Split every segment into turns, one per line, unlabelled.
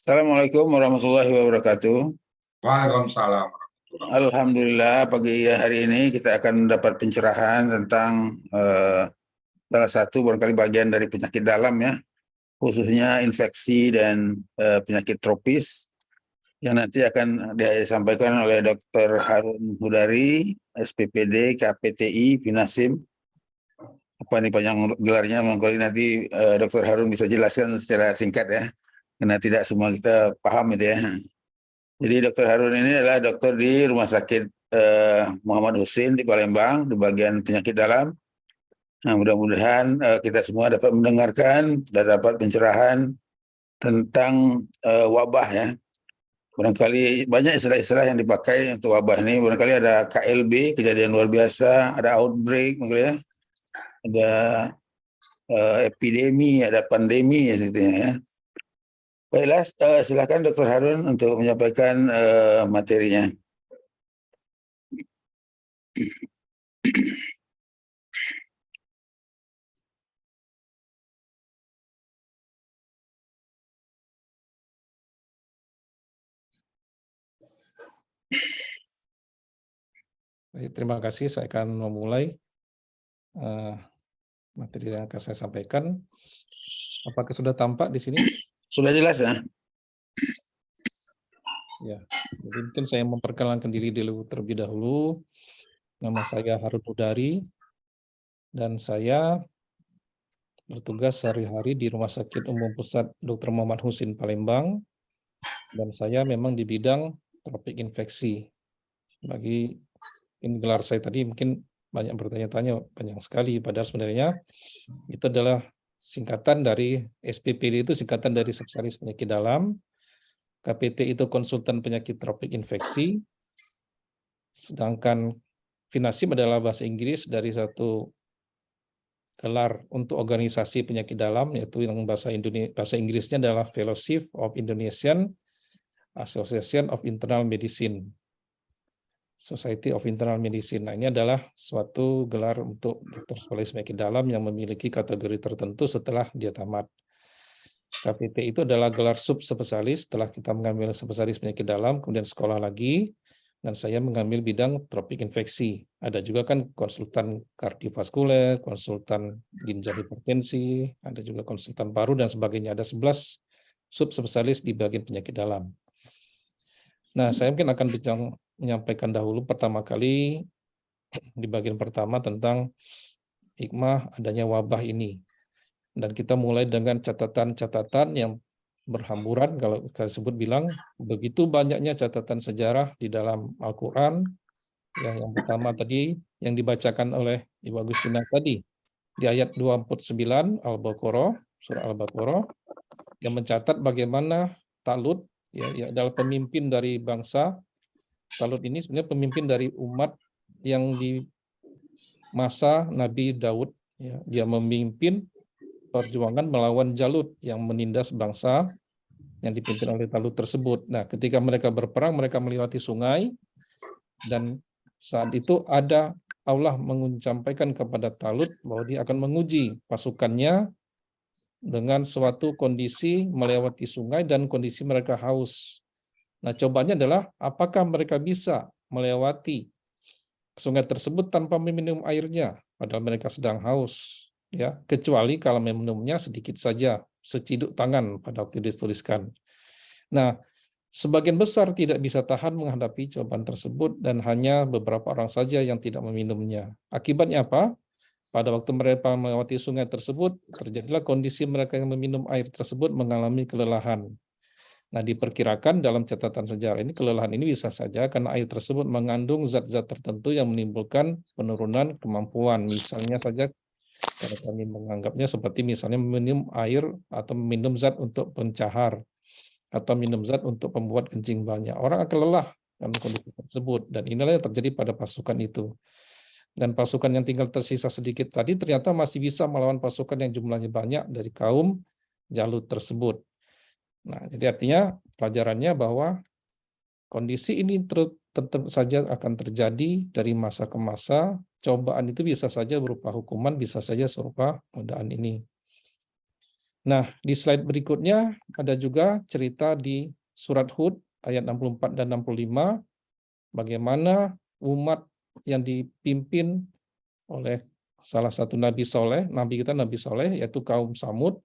Assalamualaikum warahmatullahi wabarakatuh.
Waalaikumsalam warahmatullahi wabarakatuh.
Alhamdulillah pagi hari ini kita akan mendapat pencerahan tentang salah satu barangkali bagian dari penyakit dalam ya, khususnya infeksi dan penyakit tropis yang nanti akan disampaikan oleh Dr. Harun Hudari, SPPD, KPTI, Finasim. Apa nih panjang gelarnya, barangkali nanti Dr. Harun bisa jelaskan secara singkat ya, karena tidak semua kita paham itu ya. Jadi Dr. Harun ini adalah dokter di Rumah Sakit Muhammad Husin di Palembang di bagian penyakit dalam. Nah, mudah-mudahan kita semua dapat mendengarkan dan dapat pencerahan tentang wabah ya. Barangkali banyak istilah-istilah yang dipakai untuk wabah ini. Barangkali ada KLB, kejadian luar biasa, ada outbreak, ya. Ada epidemi, ada pandemi ya, gitu ya. Baiklah, silakan Dr. Harun untuk menyampaikan materinya.
Baik, terima kasih. Saya akan memulai materi yang akan saya sampaikan. Apakah sudah tampak di sini?
Sudah jelas ya?
Ya, jadi mungkin saya memperkenalkan diri dulu terlebih dahulu. Nama saya Harun Hudari dan saya bertugas sehari-hari di Rumah Sakit Umum Pusat Dr. Muhammad Husin Palembang, dan saya memang di bidang tropik infeksi. Bagi ini gelar saya tadi mungkin banyak bertanya-tanya, panjang sekali, padahal sebenarnya itu adalah singkatan dari SPPD, itu singkatan dari spesialis penyakit dalam, KPT itu konsultan penyakit tropik infeksi, sedangkan Finasim adalah bahasa Inggris dari satu gelar untuk organisasi penyakit dalam, yaitu yang bahasa Inggrisnya adalah Fellowship of Indonesian Association of Internal Medicine, Society of Internal Medicine. Nah, ini adalah suatu gelar untuk dokter spesialis penyakit dalam yang memiliki kategori tertentu setelah dia tamat. KPT itu adalah gelar subspesialis setelah kita mengambil spesialis penyakit dalam, kemudian sekolah lagi, dan saya mengambil bidang tropik infeksi. Ada juga kan konsultan kardiovaskuler, konsultan ginjal hipertensi, ada juga konsultan paru dan sebagainya. Ada 11 subspesialis di bagian penyakit dalam. Nah, saya mungkin akan menyampaikan dahulu pertama kali di bagian pertama tentang hikmah adanya wabah ini. Dan kita mulai dengan catatan-catatan yang berhamburan, kalau kita sebut bilang, begitu banyaknya catatan sejarah di dalam Al-Quran. Ya, yang pertama tadi, yang dibacakan oleh Ibu Agustina tadi, di ayat 249 Al-Baqarah, surah Al-Baqarah, yang mencatat bagaimana Talut, ya adalah pemimpin dari bangsa. Talut ini sebenarnya pemimpin dari umat yang di masa Nabi Daud, ya, dia memimpin perjuangan melawan Jalut yang menindas bangsa yang dipimpin oleh Talut tersebut. Nah, ketika mereka berperang, mereka melewati sungai, dan saat itu Allah menyampaikan kepada Talut bahwa dia akan menguji pasukannya dengan suatu kondisi melewati sungai dan kondisi mereka haus. Nah, cobanya adalah apakah mereka bisa melewati sungai tersebut tanpa meminum airnya, padahal mereka sedang haus. Ya, kecuali kalau meminumnya sedikit saja, seciduk tangan pada waktu dituliskan. Nah, sebagian besar tidak bisa tahan menghadapi cobaan tersebut dan hanya beberapa orang saja yang tidak meminumnya. Akibatnya apa? Pada waktu mereka melewati sungai tersebut, terjadilah kondisi mereka yang meminum air tersebut mengalami kelelahan. Nah, diperkirakan dalam catatan sejarah ini, kelelahan ini bisa saja karena air tersebut mengandung zat-zat tertentu yang menimbulkan penurunan kemampuan. Misalnya saja, kalau kami menganggapnya seperti misalnya minum air atau minum zat untuk pencahar, atau minum zat untuk pembuat kencing banyak. Orang akan lelah dalam kondisi tersebut, dan inilah yang terjadi pada pasukan itu. Dan pasukan yang tinggal tersisa sedikit tadi ternyata masih bisa melawan pasukan yang jumlahnya banyak dari kaum Jalut tersebut. Nah, jadi artinya pelajarannya bahwa kondisi ini tetap saja akan terjadi dari masa ke masa. Cobaan itu bisa saja berupa hukuman, bisa saja berupa godaan ini. Nah, di slide berikutnya ada juga cerita di surat Hud ayat 64 dan 65, bagaimana umat yang dipimpin oleh salah satu nabi soleh, nabi kita Nabi Soleh, yaitu kaum Samud,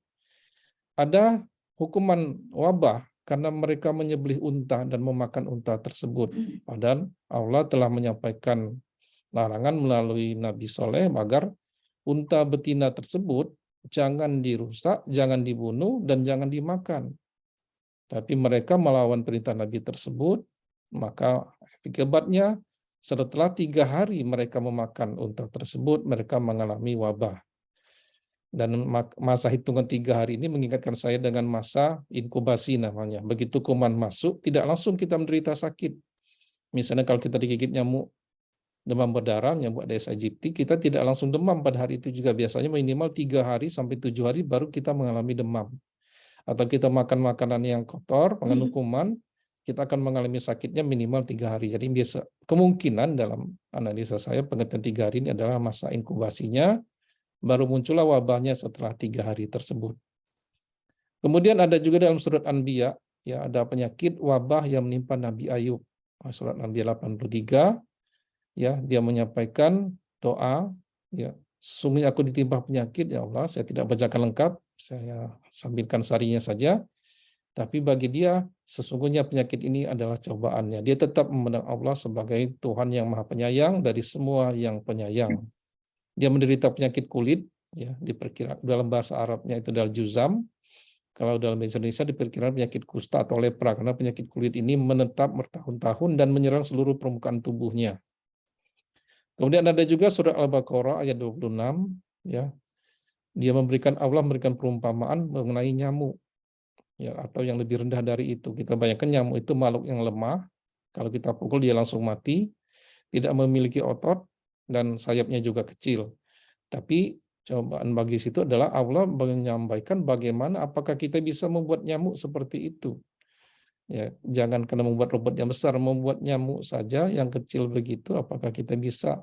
ada hukuman wabah karena mereka menyembelih unta dan memakan unta tersebut. Padahal Allah telah menyampaikan larangan melalui Nabi Soleh agar unta betina tersebut jangan dirusak, jangan dibunuh, dan jangan dimakan. Tapi mereka melawan perintah Nabi tersebut, maka akibatnya setelah 3 hari mereka memakan unta tersebut, mereka mengalami wabah. Dan masa hitungan 3 hari ini mengingatkan saya dengan masa inkubasi namanya. Begitu kuman masuk, tidak langsung kita menderita sakit. Misalnya kalau kita digigit nyamuk demam berdarah, nyamuk Aedes aegypti, kita tidak langsung demam pada hari itu juga. Biasanya minimal 3 hari sampai 7 hari baru kita mengalami demam. Atau kita makan makanan yang kotor, mengandung kuman, kita akan mengalami sakitnya minimal 3 hari. Jadi biasa kemungkinan dalam analisa saya pengertian 3 hari ini adalah masa inkubasinya, baru muncullah wabahnya setelah 3 hari tersebut. Kemudian ada juga dalam surat Anbiya, ya, ada penyakit wabah yang menimpa Nabi Ayub. Surat Anbiya 83, ya, dia menyampaikan doa, ya, sesungguhnya aku ditimpa penyakit, ya Allah, saya tidak bacakan lengkap, saya sambilkan sarinya saja. Tapi bagi dia, sesungguhnya penyakit ini adalah cobaannya. Dia tetap memandang Allah sebagai Tuhan yang Maha Penyayang dari semua yang penyayang. Dia menderita penyakit kulit, ya, diperkirakan dalam bahasa Arabnya itu adalah juzam. Kalau dalam bahasa Indonesia diperkirakan penyakit kusta atau lepra, karena penyakit kulit ini menetap bertahun-tahun dan menyerang seluruh permukaan tubuhnya. Kemudian ada juga surat Al-Baqarah ayat 26, ya. Dia Allah memberikan perumpamaan mengenai nyamuk, ya, atau yang lebih rendah dari itu. Kita bayangkan nyamuk itu makhluk yang lemah, kalau kita pukul dia langsung mati, tidak memiliki otot, dan sayapnya juga kecil. Tapi cobaan bagi situ adalah Allah menyampaikan bagaimana apakah kita bisa membuat nyamuk seperti itu. Ya, jangan karena membuat robot yang besar, membuat nyamuk saja yang kecil begitu, apakah kita bisa?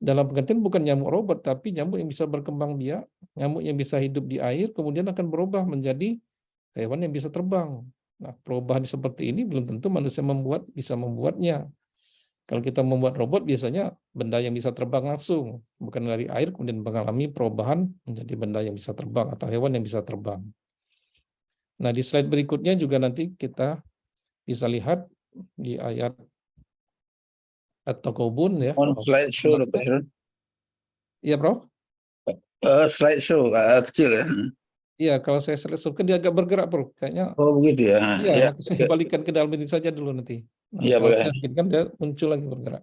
Dalam pengertian bukan nyamuk robot, tapi nyamuk yang bisa berkembang biak, nyamuk yang bisa hidup di air, kemudian akan berubah menjadi hewan yang bisa terbang. Nah, perubahan seperti ini belum tentu manusia bisa membuatnya. Kalau kita membuat robot, biasanya benda yang bisa terbang langsung, bukan dari air, kemudian mengalami perubahan menjadi benda yang bisa terbang atau hewan yang bisa terbang. Nah, di slide berikutnya juga nanti kita bisa lihat di ayat At-Taghabun, ya.
On slide show, Dr. Heron.
Iya, Prof.
Slide show kecil ya.
Iya, kalau saya selesaikan dia agak bergerak, Prof. Kayaknya.
Oh begitu ya.
Iya,
Ya.
nanti saya balikan ke dalam ini saja dulu nanti. Nah,
Iya,
kalau
boleh.
saya bikin kan dia muncul lagi bergerak.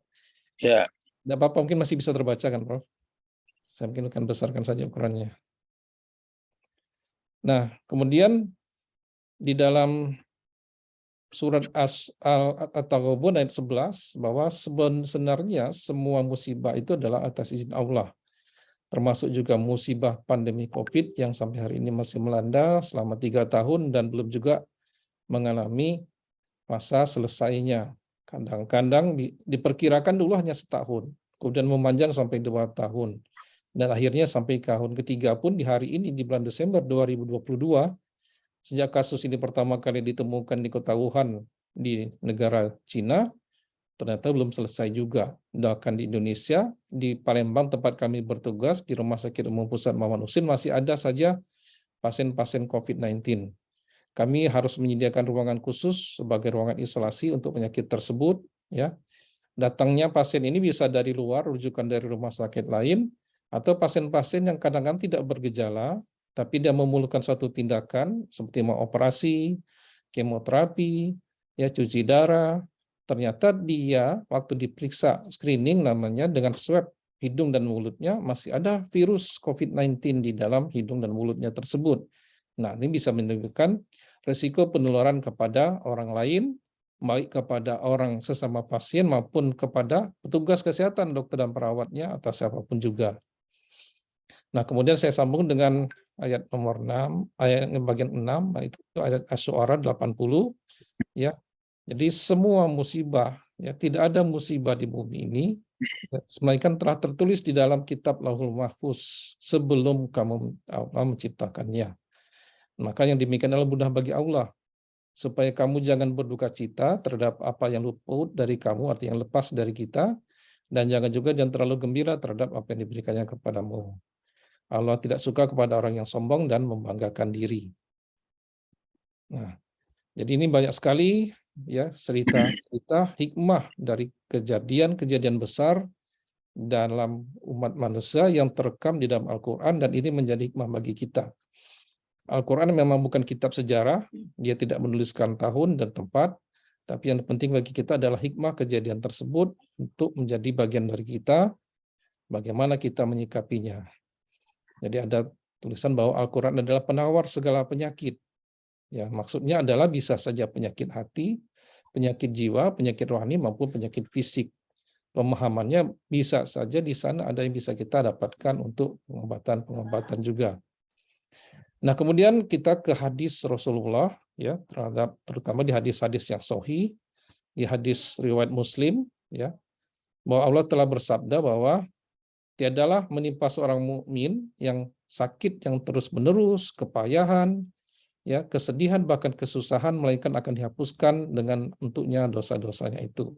Ya.
Tidak apa-apa, mungkin masih bisa terbaca kan, Prof. Saya mungkin akan besarkan saja ukurannya. Nah, kemudian di dalam surat At-Taghabun ayat 11 bahwa sebenarnya semua musibah itu adalah atas izin Allah. Termasuk juga musibah pandemi COVID yang sampai hari ini masih melanda selama 3 tahun dan belum juga mengalami masa selesainya. Kadang-kadang diperkirakan dulu hanya setahun, kemudian memanjang sampai 2 tahun. Dan akhirnya sampai tahun ketiga pun di hari ini, di bulan Desember 2022, sejak kasus ini pertama kali ditemukan di kota Wuhan di negara Cina, ternyata belum selesai juga. Bahkan di Indonesia, di Palembang tempat kami bertugas, di Rumah Sakit Umum Pusat Muhammad Husin, masih ada saja pasien-pasien COVID-19. Kami harus menyediakan ruangan khusus sebagai ruangan isolasi untuk penyakit tersebut. Ya, datangnya pasien ini bisa dari luar, rujukan dari rumah sakit lain, atau pasien-pasien yang kadang-kadang tidak bergejala, tapi dia memerlukan suatu tindakan seperti mau operasi, kemoterapi, ya, cuci darah. Ternyata dia waktu diperiksa screening namanya dengan swab hidung dan mulutnya masih ada virus COVID-19 di dalam hidung dan mulutnya tersebut. Nah, ini bisa menunjukkan risiko penularan kepada orang lain, baik kepada orang sesama pasien maupun kepada petugas kesehatan, dokter dan perawatnya, atau siapapun juga. Nah, kemudian saya sambung dengan ayat nomor 6, ayat bagian 6, itu ayat Asy-Syu'ara 80, ya. Jadi semua musibah, ya, tidak ada musibah di bumi ini, melainkan telah tertulis di dalam kitab Lauhul Mahfuz sebelum kamu Allah menciptakannya. Maka yang demikian adalah mudah bagi Allah, supaya kamu jangan berduka cita terhadap apa yang luput dari kamu, artinya yang lepas dari kita, dan jangan terlalu gembira terhadap apa yang diberikannya kepadamu. Allah tidak suka kepada orang yang sombong dan membanggakan diri. Nah, jadi ini banyak sekali ya cerita-cerita hikmah dari kejadian-kejadian besar dalam umat manusia yang terekam di dalam Al-Quran, dan ini menjadi hikmah bagi kita. Al-Quran memang bukan kitab sejarah, dia tidak menuliskan tahun dan tempat, tapi yang penting bagi kita adalah hikmah kejadian tersebut untuk menjadi bagian dari kita, bagaimana kita menyikapinya. Jadi ada tulisan bahwa Al-Quran adalah penawar segala penyakit. Ya, maksudnya adalah bisa saja penyakit hati, penyakit jiwa, penyakit rohani maupun penyakit fisik. Pemahamannya bisa saja di sana ada yang bisa kita dapatkan untuk pengobatan juga. Nah, kemudian kita ke hadis Rasulullah ya, terutama di hadis-hadis yang sahih, di hadis riwayat Muslim ya, bahwa Allah telah bersabda bahwa tiadalah menimpa seorang mukmin yang sakit yang terus-menerus, kepayahan, ya, kesedihan bahkan kesusahan, melainkan akan dihapuskan dengan untuknya dosa-dosanya itu.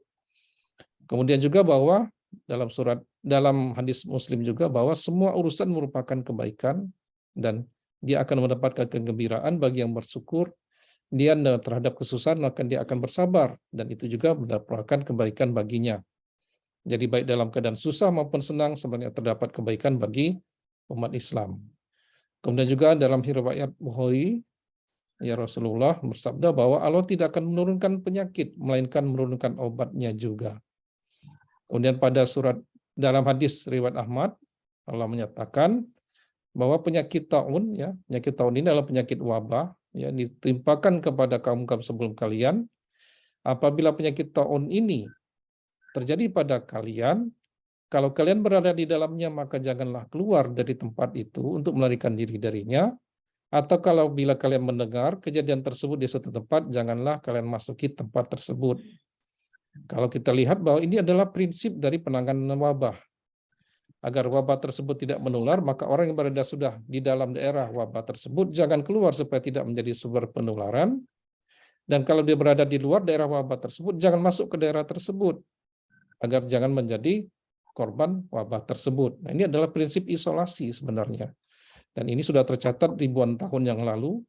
Kemudian juga bahwa dalam hadis Muslim juga bahwa semua urusan merupakan kebaikan dan dia akan mendapatkan kegembiraan bagi yang bersyukur. Dia terhadap kesusahan maka dia akan bersabar, dan itu juga mendapatkan kebaikan baginya. Jadi baik dalam keadaan susah maupun senang sebenarnya terdapat kebaikan bagi umat Islam. Kemudian juga dalam riwayat Bukhari, ya, Rasulullah bersabda bahwa Allah tidak akan menurunkan penyakit, melainkan menurunkan obatnya juga. Kemudian dalam hadis riwayat Ahmad, Allah menyatakan bahwa penyakit taun, ya, penyakit taun ini adalah penyakit wabah, ya, ditimpakan kepada kaum sebelum kalian. Apabila penyakit taun ini terjadi pada kalian, kalau kalian berada di dalamnya, maka janganlah keluar dari tempat itu untuk melarikan diri darinya. Atau kalau bila kalian mendengar kejadian tersebut di suatu tempat, janganlah kalian masuki tempat tersebut. Kalau kita lihat bahwa ini adalah prinsip dari penanganan wabah. Agar wabah tersebut tidak menular, maka orang yang berada sudah di dalam daerah wabah tersebut jangan keluar supaya tidak menjadi sumber penularan. Dan kalau dia berada di luar daerah wabah tersebut, jangan masuk ke daerah tersebut agar jangan menjadi korban wabah tersebut. Nah, ini adalah prinsip isolasi sebenarnya. Dan ini sudah tercatat ribuan tahun yang lalu.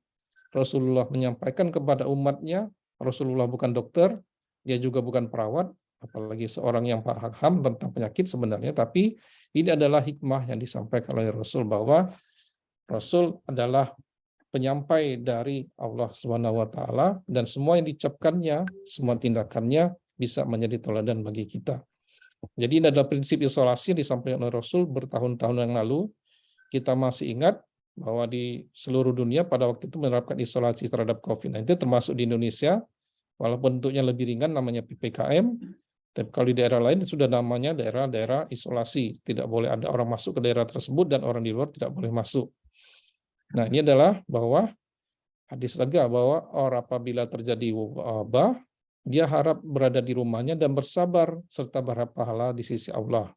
Rasulullah menyampaikan kepada umatnya, Rasulullah bukan dokter, dia juga bukan perawat, apalagi seorang yang paham tentang penyakit sebenarnya, tapi ini adalah hikmah yang disampaikan oleh Rasul, bahwa Rasul adalah penyampai dari Allah SWT, dan semua yang diucapkannya, semua tindakannya bisa menjadi teladan bagi kita. Jadi ini adalah prinsip isolasi yang disampaikan oleh Rasul bertahun-tahun yang lalu. Kita masih ingat bahwa di seluruh dunia pada waktu itu menerapkan isolasi terhadap COVID-19, termasuk di Indonesia, walaupun bentuknya lebih ringan namanya PPKM, tapi kalau di daerah lain sudah namanya daerah-daerah isolasi. Tidak boleh ada orang masuk ke daerah tersebut dan orang di luar tidak boleh masuk. Nah, ini adalah bahwa hadis lega bahwa orang apabila terjadi wabah, dia harap berada di rumahnya dan bersabar serta berharap pahala di sisi Allah.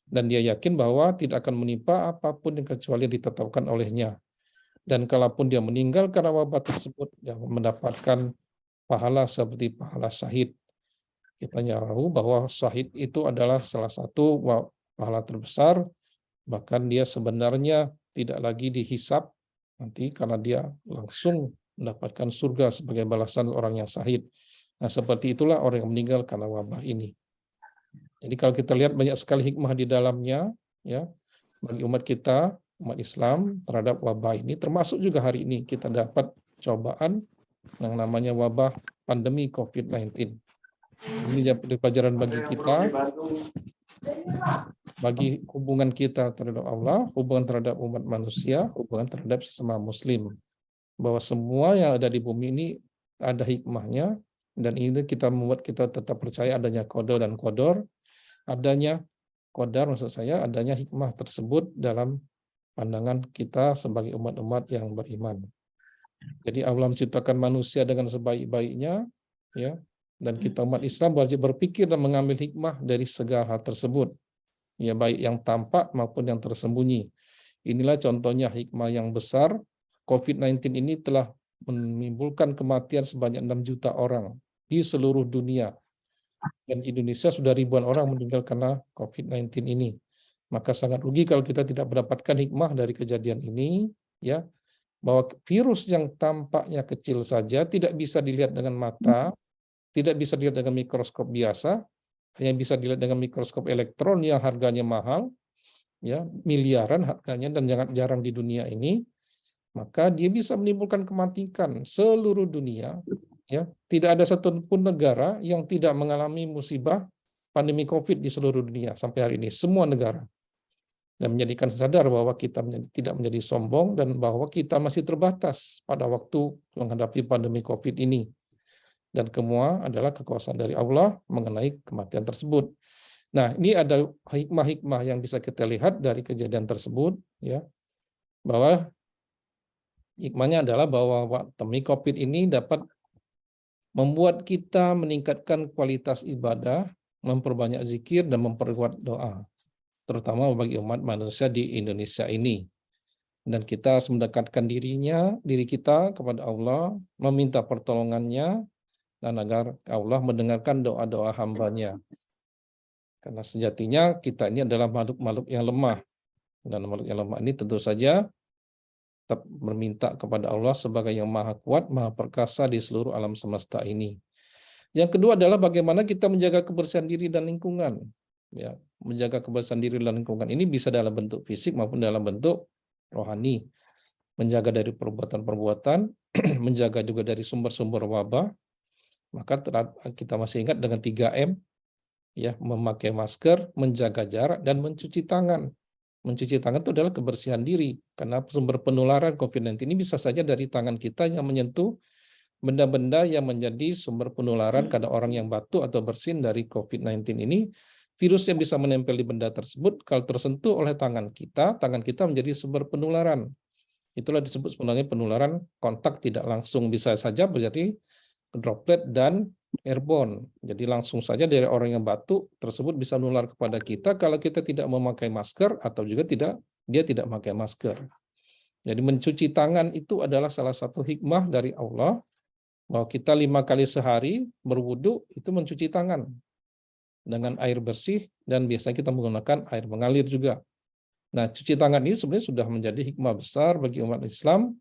Dan dia yakin bahwa tidak akan menimpa apapun yang kecuali ditetapkan olehnya. Dan kalaupun dia meninggal karena wabah tersebut, dia mendapatkan pahala seperti pahala syahid. Kita tahu bahwa syahid itu adalah salah satu pahala terbesar, bahkan dia sebenarnya tidak lagi dihisab nanti karena dia langsung mendapatkan surga sebagai balasan orang yang syahid. Nah, seperti itulah orang yang meninggal karena wabah ini. Jadi kalau kita lihat banyak sekali hikmah di dalamnya, ya, bagi umat kita, umat Islam terhadap wabah ini, termasuk juga hari ini kita dapat cobaan yang namanya wabah pandemi COVID-19. Ini jadi pelajaran bagi kita, bagi hubungan kita terhadap Allah, hubungan terhadap umat manusia, hubungan terhadap sesama Muslim, bahwa semua yang ada di bumi ini ada hikmahnya, dan ini kita membuat kita tetap percaya adanya qada dan qadar, adanya qadar maksud saya adanya hikmah tersebut dalam pandangan kita sebagai umat-umat yang beriman. Jadi Allah menciptakan manusia dengan sebaik-baiknya, ya, dan kita umat Islam wajib berpikir dan mengambil hikmah dari segala hal tersebut, ya, baik yang tampak maupun yang tersembunyi. Inilah contohnya hikmah yang besar COVID-19 ini telah menimbulkan kematian sebanyak 6 juta orang di seluruh dunia. Dan Indonesia sudah ribuan orang meninggal karena COVID-19 ini. Maka sangat rugi kalau kita tidak mendapatkan hikmah dari kejadian ini, ya, bahwa virus yang tampaknya kecil saja tidak bisa dilihat dengan mata, tidak bisa dilihat dengan mikroskop biasa, hanya bisa dilihat dengan mikroskop elektron yang harganya mahal, ya, miliaran harganya dan jarang di dunia ini, maka dia bisa menimbulkan kematian seluruh dunia. Ya, tidak ada satupun negara yang tidak mengalami musibah pandemi COVID di seluruh dunia sampai hari ini, semua negara. Dan menjadikan sadar bahwa kita tidak menjadi sombong dan bahwa kita masih terbatas pada waktu menghadapi pandemi COVID ini. Dan semua adalah kekuasaan dari Allah mengenai kematian tersebut. Nah, ini ada hikmah-hikmah yang bisa kita lihat dari kejadian tersebut, ya, bahwa hikmahnya adalah bahwa pandemi COVID ini dapat membuat kita meningkatkan kualitas ibadah, memperbanyak zikir, dan memperkuat doa, terutama bagi umat manusia di Indonesia ini. Dan kita harus mendekatkan diri kita kepada Allah, meminta pertolongannya, dan agar Allah mendengarkan doa-doa hambanya. Karena sejatinya kita ini adalah makhluk-makhluk yang lemah. Dan makhluk yang lemah ini tentu saja tetap meminta kepada Allah sebagai yang maha kuat, maha perkasa di seluruh alam semesta ini. Yang kedua adalah bagaimana kita menjaga kebersihan diri dan lingkungan. Ya, menjaga kebersihan diri dan lingkungan ini bisa dalam bentuk fisik maupun dalam bentuk rohani. Menjaga dari perbuatan-perbuatan, menjaga juga dari sumber-sumber wabah. Maka kita masih ingat dengan 3M, ya, memakai masker, menjaga jarak, dan mencuci tangan. Mencuci tangan itu adalah kebersihan diri, karena sumber penularan COVID-19 ini bisa saja dari tangan kita yang menyentuh benda-benda yang menjadi sumber penularan. Karena orang yang batuk atau bersin dari COVID-19 ini, virus yang bisa menempel di benda tersebut, kalau tersentuh oleh tangan kita menjadi sumber penularan. Itulah disebut sebenarnya penularan kontak tidak langsung, bisa saja menjadi droplet dan airborne. Jadi langsung saja dari orang yang batuk tersebut bisa menular kepada kita kalau kita tidak memakai masker atau juga dia tidak memakai masker. Jadi mencuci tangan itu adalah salah satu hikmah dari Allah, bahwa kita 5 kali sehari berwudu itu mencuci tangan dengan air bersih, dan biasanya kita menggunakan air mengalir juga. Nah, cuci tangan ini sebenarnya sudah menjadi hikmah besar bagi umat Islam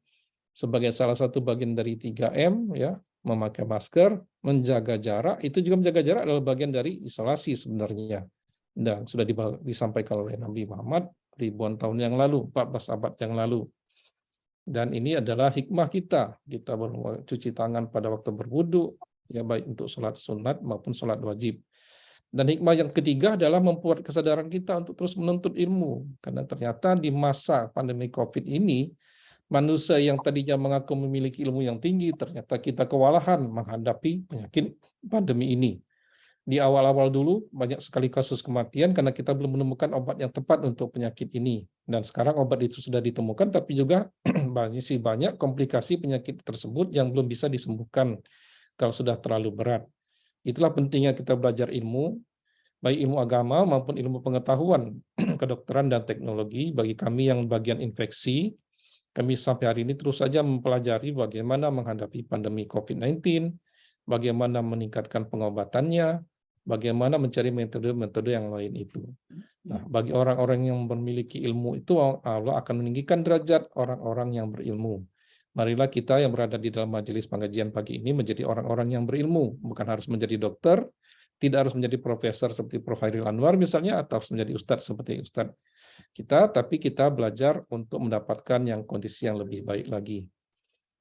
sebagai salah satu bagian dari 3M, ya, memakai masker, menjaga jarak. Itu juga menjaga jarak adalah bagian dari isolasi sebenarnya. Dan sudah disampaikan oleh Nabi Muhammad ribuan tahun yang lalu, 14 abad yang lalu. Dan ini adalah hikmah kita cuci tangan pada waktu berwudu, ya, baik untuk sholat sunat maupun sholat wajib. Dan hikmah yang ketiga adalah membuat kesadaran kita untuk terus menuntut ilmu. Karena ternyata di masa pandemi COVID ini, manusia yang tadinya mengaku memiliki ilmu yang tinggi, ternyata kita kewalahan menghadapi penyakit pandemi ini. Di awal-awal dulu banyak sekali kasus kematian karena kita belum menemukan obat yang tepat untuk penyakit ini. Dan sekarang obat itu sudah ditemukan, tapi juga masih banyak komplikasi penyakit tersebut yang belum bisa disembuhkan kalau sudah terlalu berat. Itulah pentingnya kita belajar ilmu, baik ilmu agama maupun ilmu pengetahuan, kedokteran dan teknologi. Bagi kami yang bagian infeksi, kami sampai hari ini terus saja mempelajari bagaimana menghadapi pandemi COVID-19, bagaimana meningkatkan pengobatannya, bagaimana mencari metode-metode yang lain itu. Nah, bagi orang-orang yang memiliki ilmu itu, Allah akan meninggikan derajat orang-orang yang berilmu. Marilah kita yang berada di dalam majelis pengajian pagi ini menjadi orang-orang yang berilmu, bukan harus menjadi dokter, tidak harus menjadi profesor seperti Prof. Hairil Anwar misalnya, atau harus menjadi ustadz seperti ustadz kita, tapi kita belajar untuk mendapatkan yang kondisi yang lebih baik lagi.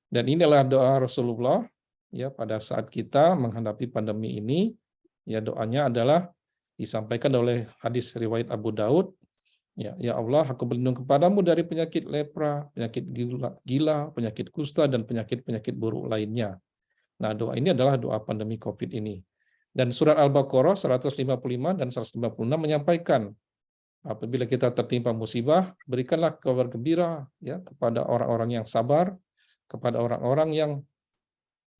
Dan inilah doa Rasulullah, ya, pada saat kita menghadapi pandemi ini, ya, doanya adalah disampaikan oleh hadis riwayat Abu Daud, ya Allah, aku berlindung kepadamu dari penyakit lepra, penyakit gila, penyakit kusta, dan penyakit-penyakit buruk lainnya. Nah, doa ini adalah doa pandemi COVID ini. Dan surat Al-Baqarah 155 dan 156 menyampaikan, apabila kita tertimpa musibah, berikanlah kabar gembira, ya, kepada orang-orang yang sabar, kepada orang-orang yang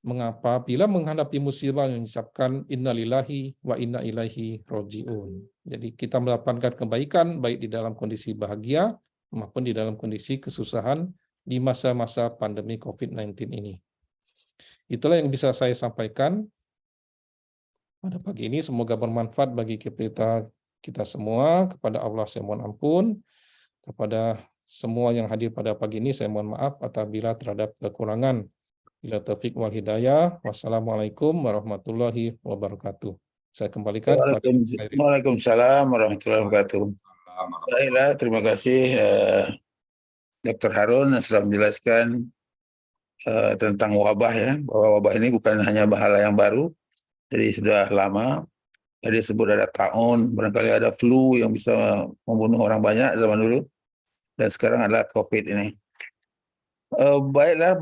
apabila menghadapi musibah mengucapkan innalillahi wa inna ilaihi roji'un. Jadi kita mendapatkan kebaikan baik di dalam kondisi bahagia maupun di dalam kondisi kesusahan di masa-masa pandemi COVID-19 ini. Itulah yang bisa saya sampaikan pada pagi ini. Semoga bermanfaat bagi kita semua. Kepada Allah saya mohon ampun. Kepada semua yang hadir pada pagi ini saya mohon maaf apabila terhadap kekurangan. Bila taufik wal hidayah. Wassalamualaikum warahmatullahi wabarakatuh. Saya kembalikan kepada
Waalaikumsalam warahmatullahi wabarakatuh. Baiklah, terima kasih Dr. Harun yang sudah menjelaskan tentang wabah ya, bahwa wabah ini bukan hanya bahaya yang baru, jadi sudah lama. Tadi sebut ada taun, barangkali ada flu yang bisa membunuh orang banyak zaman dulu, dan sekarang ada COVID ini. Baiklah.